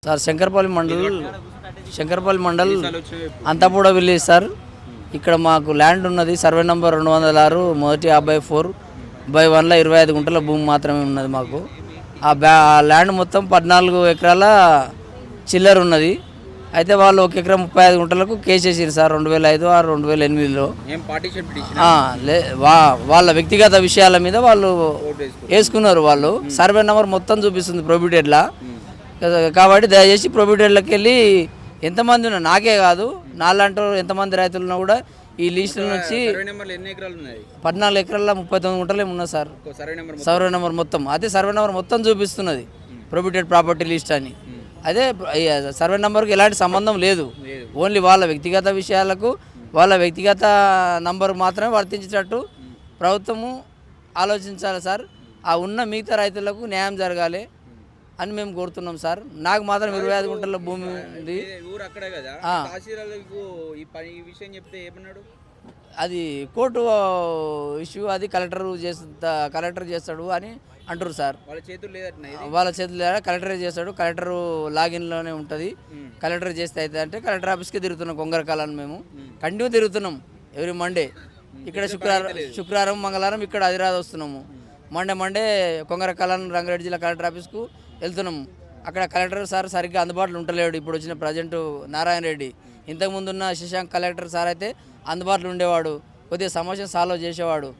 Sir Shankarapalli mandal Anthapuda village sir. ఇక్కడ మాకు land ఉన్నది, సర్వే నెంబర్ 206 మొదటి 54/1లో 25 గుంటల భూమి మాత్రమే ఉన్నది మాకు. ఆ ల్యాండ్ మొత్తం 14 ఎకరాల చిల్లర ఉన్నది. అయితే వాళ్ళు 1 ఎకరా 35 గుంటలకు కేసేసారు సార్ 2005 ఆర్ 2008లో. వాళ్ళ వ్యక్తిగత విషయాల మీద వాళ్ళు వేసుకున్నారు. వాళ్ళు సర్వే నెంబర్ మొత్తం చూపిస్తుంది ప్రొబిటెడ్లా. కాబట్టి దయచేసి ప్రొబిటెడ్లోకి వెళ్ళి ఎంతమంది ఉన్నా, నాకే కాదు నాలాంటి ఎంతమంది రైతులు ఉన్నా కూడా ఈ లిస్టుల నుంచి 14 ఎకరాల 39 గుంటలు ఉన్నది సార్ సర్వే నెంబర్ మొత్తం. అదే సర్వే నెంబర్ మొత్తం చూపిస్తున్నది ప్రొబిటెడ్ ప్రాపర్టీ లిస్ట్ అని. అదే సర్వే నెంబర్కి ఎలాంటి సంబంధం లేదు, ఓన్లీ వాళ్ళ వ్యక్తిగత విషయాలకు వాళ్ళ వ్యక్తిగత నంబర్ మాత్రమే వర్తించేటట్టు ప్రభుత్వము ఆలోచించాలి సార్. ఆ ఉన్న మిగతా రైతులకు న్యాయం జరగాలి అని మేము కోరుతున్నాం సార్. నాకు మాత్రం 25 గుంటల భూమి ఉంది. అది కోర్టు ఇష్యూ, అది కలెక్టర్ చేస్తాడు అని అంటారు సార్. వాళ్ళ చేతులు లేదా, కలెక్టరే చేస్తాడు. కలెక్టర్ లాగిన్లోనే ఉంటుంది. కలెక్టర్ చేస్తే అయితే అంటే కలెక్టర్ ఆఫీస్కి తిరుగుతున్నాం. కొంగరకాలను మేము కంటిన్యూ తిరుగుతున్నాం ఎవ్రీ మండే. ఇక్కడ శుక్రవారం మంగళవారం ఇక్కడ హైదరాబాద్ వస్తున్నాము. మండే కొంగరకాలను రంగారెడ్డి జిల్లా కలెక్టర్ ఆఫీస్కు వెళ్తున్నాము. అక్కడ కలెక్టర్ సార్ సరిగ్గా అందుబాటులో ఉంటలేడు. ఇప్పుడు వచ్చిన ప్రజెంట్ నారాయణ రెడ్డి. ఇంతకుముందు ఉన్న శశాంక్ కలెక్టర్ సార్ అయితే అందుబాటులో ఉండేవాడు, కొద్దిగా సమస్య సాల్వ్ చేసేవాడు.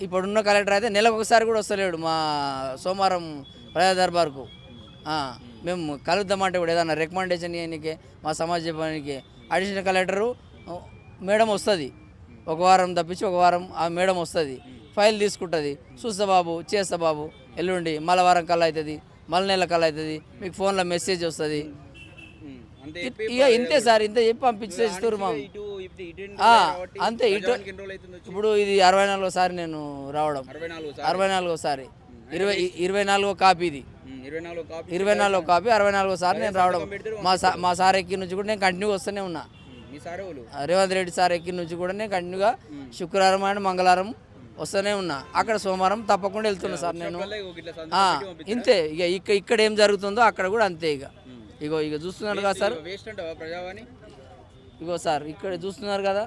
ఇప్పుడున్న కలెక్టర్ అయితే నెలకు ఒకసారి కూడా వస్తలేడు మా సోమవారం ప్రజా దర్బార్కు. మేము కలుద్దామంటే కూడా ఏదన్నా రికమెండేషన్ ఇవ్వడానికి, మా సమాజ చెప్పడానికి అడిషనల్ కలెక్టరు మేడం వస్తుంది. ఒక వారం తప్పించి ఒక వారం ఆ మేడం వస్తుంది, ఫైల్ తీసుకుంటుంది. చూస్తా బాబు, చేస్తా బాబు, ఎల్లుండి మళ్ళీ వారం కల్లా అవుతుంది, మళ్ళీ నెల కల్లా అవుతుంది, మీకు ఫోన్లో మెసేజ్ వస్తుంది. ఇక ఇంతే సార్, ఇంతే చెప్పి పంపించేస్తారు మా అంతే. ఇప్పుడు ఇది 64సారి నేను రావడం, 64సారి 24వ కాపీ. ఇది 24వ కాపీ, 64సారి నేను రావడం. మా సార్ ఎక్కి నుంచి కూడా నేను కంటిన్యూగా వస్తూనే ఉన్నా. రేవంత్ రెడ్డి సార్ ఎక్కి నుంచి కూడా నేను కంటిన్యూగా శుక్రవారం అండ్ మంగళవారం వస్తూనే ఉన్నా. అక్కడ సోమవారం తప్పకుండా వెళ్తున్నా సార్ నేను. ఇంతే ఇక ఇక్కడ ఏం జరుగుతుందో అక్కడ కూడా అంతే. ఇక చూస్తున్నారు కదా సార్, ఇగో సార్ ఇక్కడ చూస్తున్నారు కదా,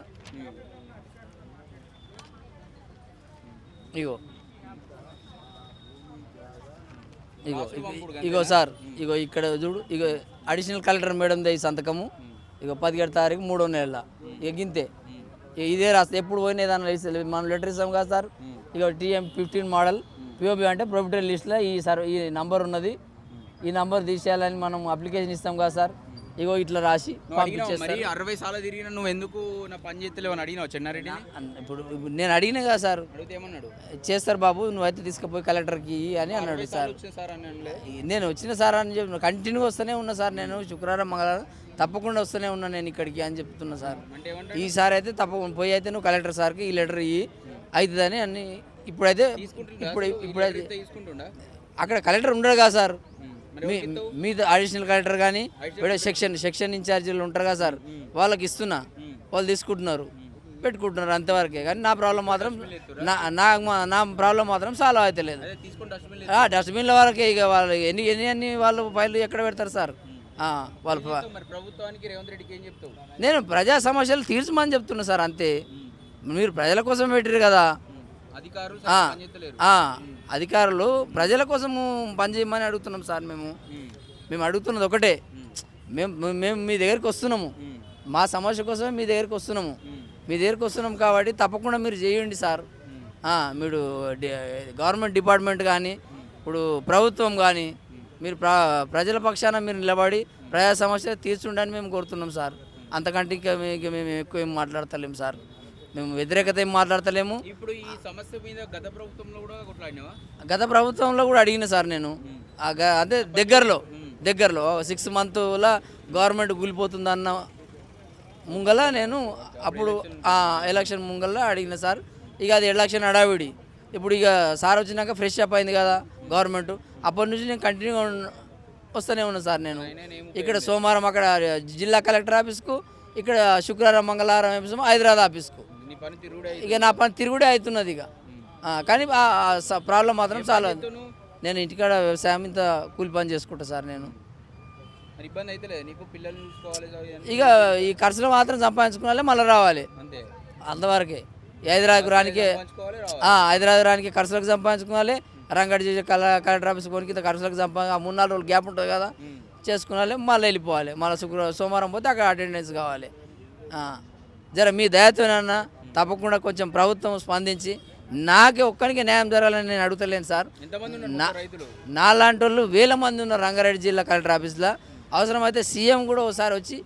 ఇగో సార్, ఇక్కడ చూడు, అడిషనల్ కలెక్టర్ మేడం దే సంతకము. 17 తారీఖు 3వ నెల. గింతే, ఇదే రాస్తే ఎప్పుడు పోయినా ఏదైనా మనం లెటర్ ఇస్తాం కదా సార్. TM 15 మోడల్ POB అంటే ప్రొబిటరీ లిస్ట్లో ఈ నంబర్ ఉన్నది, ఈ నంబర్ తీసేయాలని మనం అప్లికేషన్ ఇస్తాం కదా సార్. ఇట్లా రాసి పంపించేస్తారు. 60 సార్లు తిరిగిన నువ్వు ఎందుకు నా పని చేస్తలేవు అని అడిగినావు చెన్నారెడ్డి? ఇప్పుడు నేను అడిగినా కదా సార్, చేస్తారు బాబు నువ్వైతే తీసుకుపోయి కలెక్టర్కి అని అన్నాడు సార్. నేను వచ్చిన సార్ అని చెప్పి కంటిన్యూ వస్తూనే ఉన్నా సార్. నేను శుక్రవారం మంగళవారం తప్పకుండా వస్తూనే ఉన్నా నేను ఇక్కడికి అని చెప్తున్నా సార్. ఈసారి అయితే తప్పకుండా పోయి అయితే నువ్వు కలెక్టర్ సార్కి ఈ లెటర్ ఇవి అవుతుందని అన్ని. ఇప్పుడైతే అక్కడ కలెక్టర్ ఉండడు కదా సార్, మీ అడిషనల్ కలెక్టర్ కానీ సెక్షన్ ఇన్ఛార్జీలు ఉంటారు కదా సార్, వాళ్ళకి ఇస్తున్నా, వాళ్ళు తీసుకుంటున్నారు, పెట్టుకుంటున్నారు అంతవరకే. కానీ నా ప్రాబ్లం మాత్రం సాల్వ్ అయితే లేదు. డస్ట్బిన్ల వరకే. ఇక వాళ్ళు ఎన్ని వాళ్ళు ఫైల్ ఎక్కడ పెడతారు సార్? నేను ప్రజా సమస్యలు తీర్చమని చెప్తున్నా సార్, అంతే. మీరు ప్రజల కోసం పెట్టారు కదా, అధికారులు ప్రజల కోసము పనిచేయమని అడుగుతున్నాం సార్. మేము అడుగుతున్నది ఒకటే, మేము మీ దగ్గరికి వస్తున్నాము, మా సమస్య కోసమే మీ దగ్గరికి వస్తున్నాము. కాబట్టి తప్పకుండా మీరు చేయండి సార్. మీరు గవర్నమెంట్ డిపార్ట్మెంట్ కానీ ఇప్పుడు ప్రభుత్వం కానీ మీరు ప్రజల పక్షాన మీరు నిలబడి ప్రజా సమస్య తీర్చుండని మేము కోరుతున్నాం సార్. అంతకంటే మేము ఎక్కువ ఏం మాట్లాడతలేము సార్, మేము వ్యతిరేకత ఏం మాట్లాడతలేము. ఇప్పుడు ఈ సమస్య మీద గత ప్రభుత్వంలో కూడా అడిగిన సార్ నేను. అదే దగ్గరలో 6 మంత్లో గవర్నమెంట్ కూలిపోతుందన్న ముంగల నేను అప్పుడు ఎలక్షన్ ముంగల అడిగిన సార్. ఇక అది ఎలక్షన్ హడావిడి. ఇప్పుడు ఇక సార్ వచ్చినాక ఫ్రెష్ అప్ అయింది కదా గవర్నమెంట్, అప్పటి నుంచి నేను కంటిన్యూగా వస్తూనే ఉన్నాను సార్. నేను ఇక్కడ సోమవారం అక్కడ జిల్లా కలెక్టర్ ఆఫీస్కు, ఇక్కడ శుక్రవారం మంగళవారం ఏమో హైదరాబాద్ ఆఫీస్కు. ఇక నా పని తిరుగుడే అవుతున్నది. కానీ ప్రాబ్లం మాత్రం చాలా. నేను ఇంటికాడ వ్యవసాయం ఇంత కూలి పని చేసుకుంటా సార్ నేను. మరి ఇబ్బంది అయితే లేదు నీకు పిల్లల్ని చూసుకోవాలి ఇక ఈ ఖర్చులు మాత్రం సంపాదించుకోవాలి, మళ్ళీ రావాలి అంతే అంతవరకే. హైదరాబాద్కు రానికే పంచుకోవాలి హైదరాబాద్ రానికి ఖర్చులకు సంపాదించుకోవాలి, రంగడి చేసే కలెక్టర్ ఆఫీస్ కొనికి ఖర్చులకు ఆ 3-4 రోజులు గ్యాప్ ఉంటుంది కదా, చేసుకున్నాలి, మళ్ళీ వెళ్ళిపోవాలి. మళ్ళీ సోమవారం పోతే అక్కడ అటెండెన్స్ కావాలి. జర మీ దయతోనన్నా తప్పకుండా కొంచెం ప్రభుత్వం స్పందించి నాకే ఒక్కరికి న్యాయం జరగాలని నేను అడుగుతలేను సార్. ఎంతమంది ఉన్నారు రైతులు? నాలాంటి వాళ్ళు 1000 మంది ఉన్నారు రంగారెడ్డి జిల్లా కలెక్టర్ ఆఫీస్లో. అవసరమైతే సీఎం కూడా ఒకసారి వచ్చి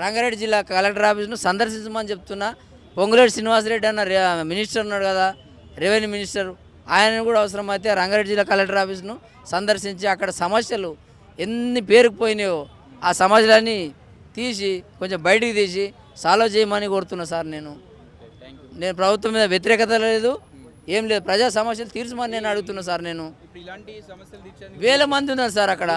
రంగారెడ్డి జిల్లా కలెక్టర్ ఆఫీస్ను సందర్శించమని చెప్తున్నా. పొంగులేటి శ్రీనివాసరెడ్డి అన్న మినిస్టర్ ఉన్నాడు కదా, రెవెన్యూ మినిస్టర్, ఆయన కూడా అవసరమైతే రంగారెడ్డి జిల్లా కలెక్టర్ ఆఫీస్ను సందర్శించి అక్కడ సమస్యలు ఎన్ని పేరుకుపోయినాయో ఆ సమస్యలన్నీ తీసి కొంచెం బయటికి తీసి సాల్వ్ చేయమని కోరుతున్నా సార్. నేను ప్రభుత్వం మీద వ్యతిరేకత లేదు, ఏం లేదు, ప్రజా సమస్యలు తీర్చమని నేను అడుగుతున్నా సార్. నేను ఇలాంటి సమస్యలు తీర్చేందుకు 1000 మంది ఉన్నారు సార్ అక్కడ.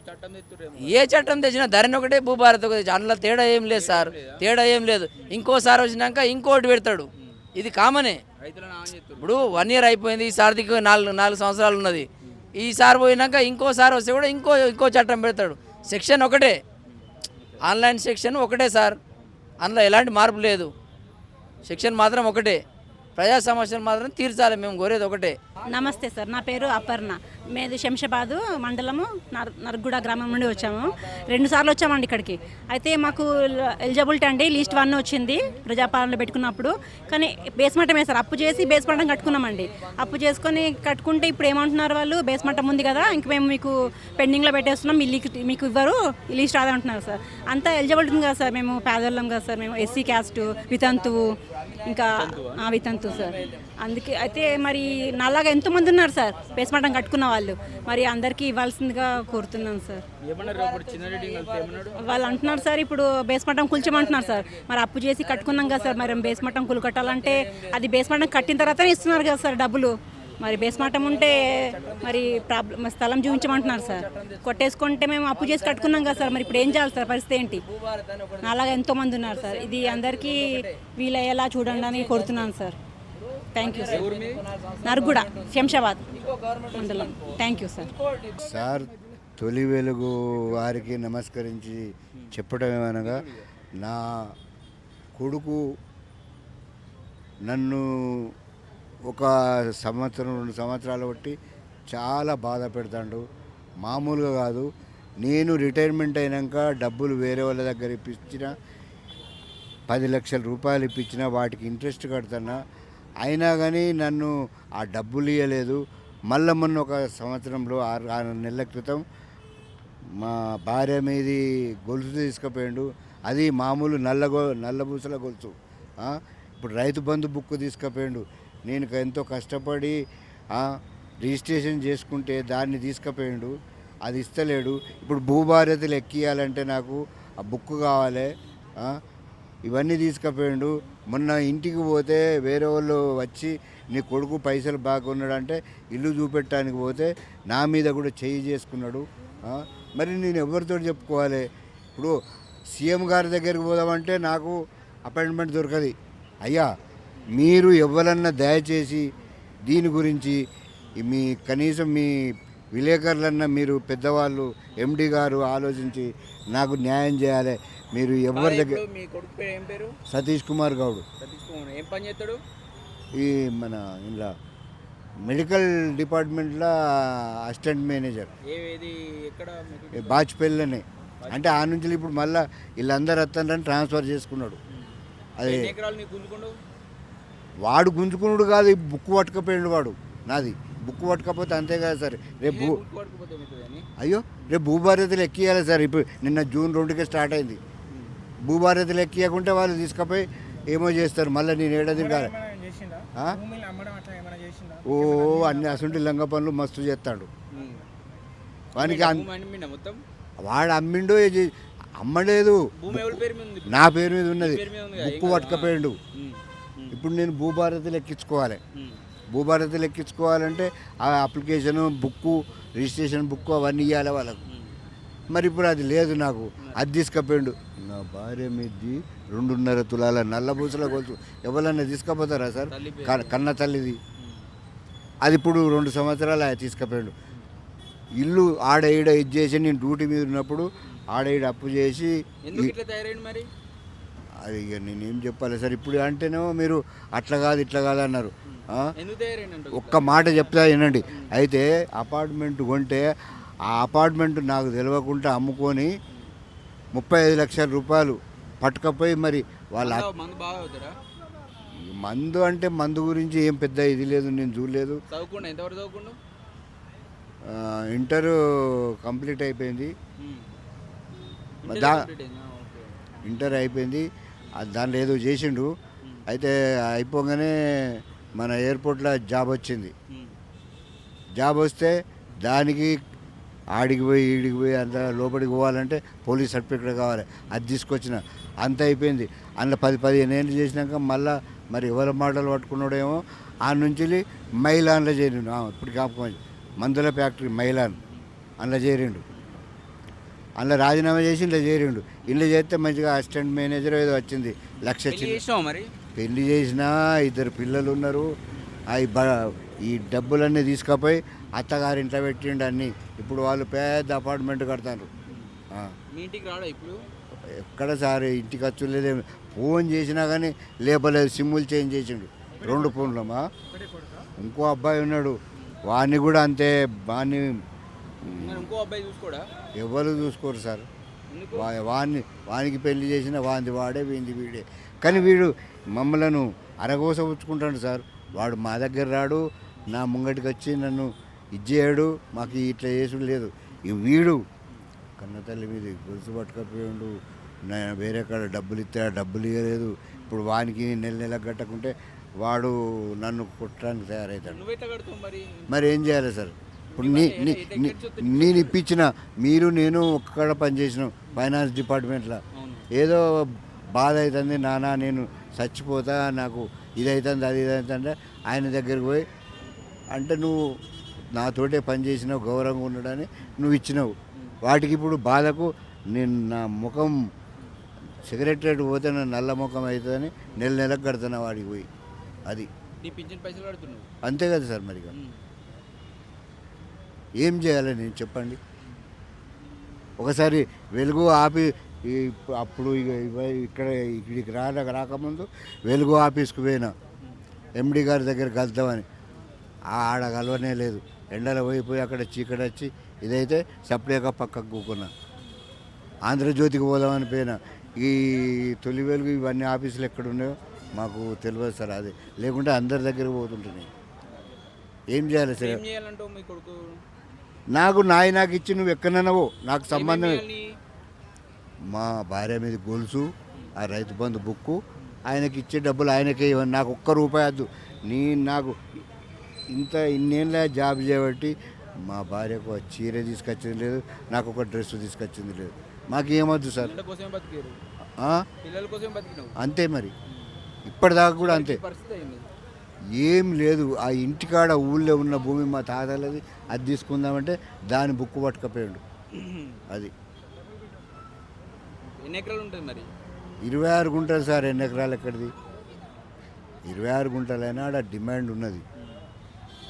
చట్టం తెచ్చురేమో. ఏ చట్టం తెచ్చినా ధరణి ఒకటే, భూభారత్ ఒకటి, అందులో తేడా ఏం లేదు సార్, తేడా ఏం లేదు. ఇంకోసారి వచ్చినాక ఇంకోటి పెడతాడు, ఇది కామనే. రైతులను ఆన్ చేస్తారు. ఇప్పుడు 1 year అయిపోయింది, ఈసారికి 4 సంవత్సరాలు ఉన్నది. ఈసారి పోయినాక ఇంకోసారి వస్తే కూడా ఇంకో చట్టం పెడతాడు. సెక్షన్ ఒకటే, ఆన్లైన్ సెక్షన్ ఒకటే సార్, అందులో ఎలాంటి మార్పు లేదు. సెక్షన్ మాత్రం ఒకటే, ప్రజా సమస్యలు మాత్రం తీర్చాలి, మేము కోరేది ఒకటే. నమస్తే సార్, నా పేరు అపర్ణ. మేది శంషాబాదు మండలము నర్గూడ గ్రామం నుండి వచ్చాము. 2 సార్లు వచ్చామండి ఇక్కడికి. అయితే మాకు ఎలిజిబిలిటీ అండి లిస్ట్ 1 వచ్చింది ప్రజాపాలనలో పెట్టుకున్నప్పుడు. కానీ బేస్మట్టం వేస్తారు, అప్పు చేసి బేస్మట్టం కట్టుకున్నామండి. అప్పు చేసుకొని కట్టుకుంటే ఇప్పుడు ఏమంటున్నారు వాళ్ళు, బేస్మట్టం ఉంది కదా ఇంక మేము మీకు పెండింగ్లో పెట్టేస్తున్నాం, మీకు ఇవ్వరు, ఈ లిస్ట్ రాదంటున్నారు సార్. అంతా ఎలిజిబిలిటీ ఉంది కదా సార్, మేము పేదవాళ్ళం కదా సార్, మేము ఎస్సీ క్యాస్ట్, వితంతువు, ఇంకా వితంతువు సార్. అందుకే అయితే మరి నాలాగా ఎంతోమంది ఉన్నారు సార్ బేస్మట్టం కట్టుకున్న వాళ్ళు, మరి అందరికీ ఇవ్వాల్సిందిగా కోరుతున్నాను సార్. వాళ్ళు అంటున్నారు సార్ ఇప్పుడు బేస్మట్టం కూల్చమంటున్నారు సార్. మరి అప్పు చేసి కట్టుకున్నాం కదా సార్, మరి బేస్మట్టం కూలు కట్టాలంటే అది బేస్మట్టం కట్టిన తర్వాతనే ఇస్తున్నారు కదా సార్ డబ్బులు. మరి బేస్మట్టం ఉంటే మరి స్థలం చూపించమంటున్నారు సార్. కొట్టేసుకుంటే మేము అప్పు చేసి కట్టుకున్నాం కదా సార్, మరి ఇప్పుడు ఏం చేయాలి సార్, పరిస్థితి ఏంటి? అలాగా ఎంతోమంది ఉన్నారు సార్, ఇది అందరికీ వీలయ్యేలా చూడండి అని కోరుతున్నాను sir. Thank you sir. Narguda Shamshabad మండలం. Thank you sir. సార్, తొలి వెలుగు వారికి నమస్కరించి చెప్పడం ఏమనగా, నా కొడుకు నన్ను ఒక 1-2 సంవత్సరాలు బట్టి చాలా బాధ పెడతాడు. మామూలుగా కాదు, నేను రిటైర్మెంట్ అయినాక డబ్బులు వేరే వాళ్ళ దగ్గర ఇప్పించిన 10 లక్షల రూపాయలు ఇప్పించిన వాటికి ఇంట్రెస్ట్ కడుతున్నా, అయినా కానీ నన్ను ఆ డబ్బులు ఇవ్వలేదు. మళ్ళీ మొన్న ఒక సంవత్సరంలో 6 నెలల క్రితం మా భార్య మీది గొలుసు తీసుకుపోయాడు. అది మామూలు నల్లబూసల గొలుసు. ఇప్పుడు రైతు బంధు బుక్ తీసుకుపోయాడు. నేను ఎంతో కష్టపడి రిజిస్ట్రేషన్ చేసుకుంటే దాన్ని తీసుకుపోయాడు, అది ఇస్తలేడు. ఇప్పుడు భూభారతలు ఎక్కియాలంటే నాకు ఆ బుక్ కావాలి, ఇవన్నీ తీసుకుపోయాడు. మొన్న ఇంటికి పోతే వేరే వాళ్ళు వచ్చి నీ కొడుకు పైసలు బాగున్నాడంటే ఇల్లు చూపెట్టడానికి పోతే నా మీద కూడా చేయి చేసుకున్నాడు. మరి నేను ఎవరితో చెప్పుకోవాలి? ఇప్పుడు సీఎం గారి దగ్గరికి పోదామంటే నాకు అపాయింట్మెంట్ దొరకదు. అయ్యా, మీరు ఎవరన్నా దయచేసి దీని గురించి కనీసం మీ విలేకరులన్నా, మీరు పెద్దవాళ్ళు ఎండి గారు ఆలోచించి నాకు న్యాయం చేయాలి. మీరు ఎవరి దగ్గర మీ కొడుకు పేరు ఏం పేరు? సతీష్ కుమార్ గౌడ్. సతీష్ కుమార్ ఏం పని చేస్తాడు? ఈ మన ఇలా మెడికల్ డిపార్ట్మెంట్లో అసిస్టెంట్ మేనేజర్. ఏది ఎక్కడ? బాచ్పల్లిలోనే. అంటే ఆ నుంచి ఇప్పుడు మళ్ళీ వీళ్ళందరూ వస్తారని ట్రాన్స్ఫర్ చేసుకున్నాడు. అది వాడు గుంజుకున్నాడు కాదు, బుక్ పట్టుకపోయాడు వాడు. నాది బుక్ పట్టుకపోతే అంతే కదా సార్. రేపు అయ్యో రేపు భూభారతలు ఎక్కియాలి సార్. ఇప్పుడు నిన్న June 2కి స్టార్ట్ అయింది. భూభారతలు ఎక్కియకుంటే వాళ్ళు తీసుకుపోయి ఏమో చేస్తారు. మళ్ళీ నేను ఏడాది కాదు. ఓ అన్ని అసలు లంగ పనులు మస్తు చేస్తాడు. వానికి వాడు అమ్మిండో అమ్మలేదు, నా పేరు మీద ఉన్నది, బుక్ పట్టుకపోయాడు. ఇప్పుడు నేను భూభారతలు ఎక్కించుకోవాలి. భూభారతలు ఎక్కించుకోవాలంటే ఆ అప్లికేషను, బుక్కు, రిజిస్ట్రేషన్ బుక్ అవన్నీ ఇవ్వాలి వాళ్ళకు. మరి ఇప్పుడు అది లేదు నాకు. అది తీసుకుపోయాడు. నా భార్య మీది 2.5 తులాల నల్లబూసల గొలుసు ఎవరన్నా తీసుకుపోతారా సార్? కన్న తల్లిది. అది ఇప్పుడు 2 సంవత్సరాలు తీసుకుపోయాడు. ఇల్లు ఆడ ఈడ ఇది చేసి నేను డ్యూటీ మీద ఉన్నప్పుడు ఆడ ఈడ అప్పు చేసి ఎందుకు ఇట్లా తయారైంది మరి? అది ఇక నేనేం చెప్పాలి సార్. ఇప్పుడు అంటేనేమో మీరు అట్లా కాదు ఇట్లా కాదు అన్నారు. ఎందుకు తయారైంది? ఒక్క మాట చెప్తా వినండి. అయితే అపార్ట్మెంట్ కొంటే ఆ అపార్ట్మెంట్ నాకు తెలియకుండా అమ్ముకొని 35 లక్షల రూపాయలు పట్టుకపోయి మరి వాళ్ళ మందు బాగా అవుతారా? మందు అంటే మందు గురించి ఏం పెద్ద ఇది లేదు, నేను చూడలేదు. చదువుకుండా ఎంతవరకు చదువుకుండు? ఇంటర్ కంప్లీట్ అయిపోయింది. ఇంటర్ అయిపోయింది, దాంట్లో ఏదో చేసిండు. అయితే అయిపోగానే మన ఎయిర్పోర్ట్లో జాబ్ వచ్చింది. జాబ్ వస్తే దానికి ఆడికి పోయి ఈడికి పోయి అంత లోపలికి పోవాలంటే పోలీస్ సర్టిఫికేట్ కావాలి. అది తీసుకొచ్చిన అంత అయిపోయింది. అందులో 10-15 ఏళ్ళు చేసినాక మళ్ళీ మరి ఎవరి మాటలు పట్టుకున్నాడేమో ఆ నుంచి మైలాన్లో చేరిండు. ఇప్పుడు కాకపోతే మందుల ఫ్యాక్టరీ మైలాన్ అందులో చేరిండు. అందులో రాజీనామా చేసి ఇంట్లో చేరిండు. ఇంట్లో చేస్తే మంచిగా అసిస్టెంట్ మేనేజర్ ఏదో వచ్చింది, లక్ష మరి పెళ్లి చేసినా 2 పిల్లలు ఉన్నారు. ఈ డబ్బులన్నీ తీసుకుపోయి అత్తగారింట్లో పెట్టిండు అన్నీ. ఇప్పుడు వాళ్ళు పెద్ద అపార్ట్మెంట్ కడతారు. మీ ఇంటికి రాడా ఇప్పుడు? ఎక్కడ సార్ ఇంటికి ఖర్చు లేదేమి. ఫోన్ చేసినా కానీ లేపలేదు, సిమ్ములు చేంజ్ చేసిండు 2 ఫోన్లమా. ఇంకో అబ్బాయి ఉన్నాడు, వాడిని కూడా అంతే. వాడిని ఇంకో అబ్బాయి చూసుకోడా? ఎవరు చూసుకోరు సార్. వానికి పెళ్లి చేసిన వాంది వాడే, వీంది వీడే. కానీ వీడు మమ్మలను అరగోస పుచ్చుకుంటాడు సార్. వాడు మా దగ్గర రాడు, నా ముంగటికి వచ్చి నన్ను ఇచ్చేయడు, మాకు ఇట్లా చేసుడు లేదు. వీడు కన్న తల్లి మీద గొలుసు పట్టుకపోయాడు. వేరే కాడ డబ్బులు ఇస్తే డబ్బులు ఇవ్వలేదు. ఇప్పుడు వానికి నెలకు కట్టకుంటే వాడు నన్ను కొట్టడానికి తయారవుతాడు. మరి ఏం చేయాలి సార్? ఇప్పుడు నేను ఇప్పించిన మీరు నేను ఒక్కడ పనిచేసినాం ఫైనాన్స్ డిపార్ట్మెంట్లో. ఏదో బాధ అవుతుంది నాన్న, నేను చచ్చిపోతా, నాకు ఇది అవుతుంది అది ఇది అవుతుందంటే ఆయన దగ్గరికి పోయి అంటే నువ్వు నాతోటే పని చేసినావు, గౌరవంగా ఉండడని నువ్వు ఇచ్చినావు. వాటికి ఇప్పుడు బాధకు నేను నా ముఖం సెక్రటరేట్ పోతే నా నల్ల ముఖం అవుతుందని నెలకు కడుతున్నా వాడికి పోయి. అది పైసలు కడుతున్నావు అంతే కదా సార్. మరి ఏం చేయాలి నేను చెప్పండి. ఒకసారి వెలుగు ఆపి అప్పుడు ఇక్కడికి రాకముందు వెలుగు ఆఫీస్కి పోయినా ఎండి గారి దగ్గర కలుద్దామని. ఆడ కలవనే లేదు. ఎండలో పోయిపోయి అక్కడ చీకటి వచ్చి ఇదైతే సప్లైగా పక్కకు కూకున్నా. ఆంధ్రజ్యోతికి పోదామని పోయినా. ఈ తొలి వెలుగు ఇవన్నీ ఆఫీసులు ఎక్కడ ఉన్నాయో మాకు తెలియదు సార్. అది లేకుంటే అందరి దగ్గర పోతుంటున్నాయి. ఏం చేయాలి సార్? నాకు నాకు ఇచ్చి నువ్వు ఎక్కడన్నావో నాకు సంబంధం. మా భార్య మీద గొలుసు, ఆ రైతు బంధు బుక్కు, ఆయనకి ఇచ్చే డబ్బులు ఆయనకే ఇవ్వండి. నాకు ₹1 వద్దు. నాకు ఇన్నేళ్ళ జాబ్ చేయబట్టి మా భార్యకు చీర తీసుకొచ్చింది లేదు, నాకు ఒక డ్రెస్ తీసుకొచ్చింది లేదు. మాకు ఏమొద్దు సార్. అంతే మరి, ఇప్పటిదాకా కూడా అంతే. ఏం లేదు. ఆ ఇంటికాడ ఊళ్ళో ఉన్న భూమి మా తాతలది, అది తీసుకుందామంటే దాని బుక్కు పట్టుకపోయాడు. అది ఎన్ని ఎకరాలు ఉంటుంది మరి? 26 గుంటలు సార్. ఎన్ని ఎకరాలు ఎక్కడిది? 26 గుంటలైనా ఆడ డిమాండ్ ఉన్నది.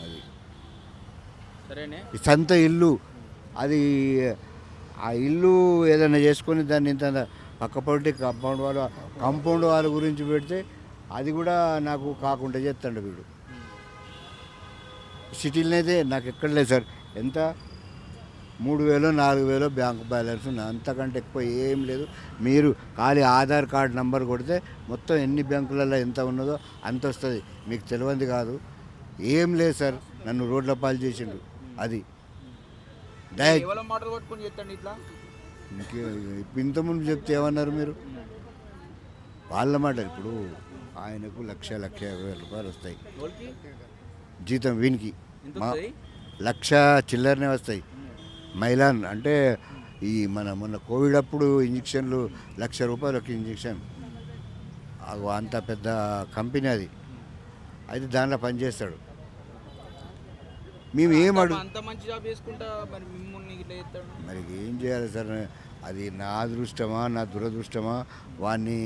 అది సరేనే. సొంత ఇల్లు అది. ఆ ఇల్లు ఏదైనా చేసుకొని దాన్ని ఇంత పక్కపొట్టి కాంపౌండ్ వాళ్ళ గురించి పెడితే అది కూడా నాకు కాకుండా చేస్తాడు వీడు. సిటీలో అయితే నాకు ఎక్కడ లేదు సార్. ఎంత 3,000-4,000 బ్యాంక్ బ్యాలెన్స్ ఉంది, అంతకంటే ఎక్కువ ఏం లేదు. మీరు ఖాళీ ఆధార్ కార్డు నంబర్ కొడితే మొత్తం ఎన్ని బ్యాంకులలో ఎంత ఉన్నదో అంత వస్తుంది. మీకు తెలియంది కాదు. ఏం లేదు సార్. నన్ను రోడ్ల పాలు చేసిండు. అది ఇంతకుముందు చెప్తే ఏమన్నారు మీరు? వాళ్ళ మాట. ఇప్పుడు ఆయనకు 1,50,000 వస్తాయి జీతం. వీనికి 1,00,000 చిల్లరనే వస్తాయి. మైలాన్ అంటే ఈ మొన్న కోవిడ్ అప్పుడు ఇంజక్షన్లు ₹1,00,000 ఒక ఇంజక్షన్. అంత పెద్ద కంపెనీ అది. అయితే దాంట్లో పనిచేస్తాడు. మేము మరి ఏం చేయాలి సార్? అది నా అదృష్టమా నా దురదృష్టమా? వాడిని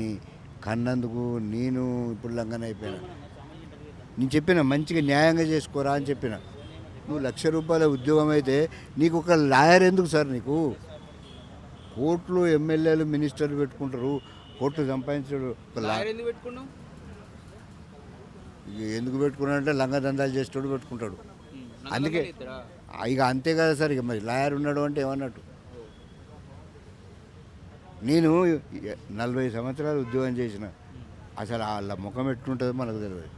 కన్నందుకు నేను ఇప్పుడు లంఘన అయిపోయినా. నేను చెప్పిన మంచిగా న్యాయంగా చేసుకోరా అని చెప్పిన. నువ్వు ₹1,00,000 ఉద్యోగం అయితే నీకు ఒక లాయర్ ఎందుకు సార్? నీకు కోట్లు ఎమ్మెల్యేలు మినిస్టర్లు పెట్టుకుంటారు, కోట్లు సంపాదించాడు. లాయర్ ఎందుకు పెట్టుకున్నావు? ఎందుకు పెట్టుకున్నాడంటే లంగ దందాలు చేసేటోడు పెట్టుకుంటాడు. అందుకే ఇస్తారా? ఇక అంతే కదా సార్. ఇక మరి లాయర్ ఉన్నాడు అంటే ఏమన్నట్టు. నేను 40 సంవత్సరాలు ఉద్యోగం చేసిన, అసలు వాళ్ళ ముఖం ఎట్లుంటుందో మనకు తెలియదు.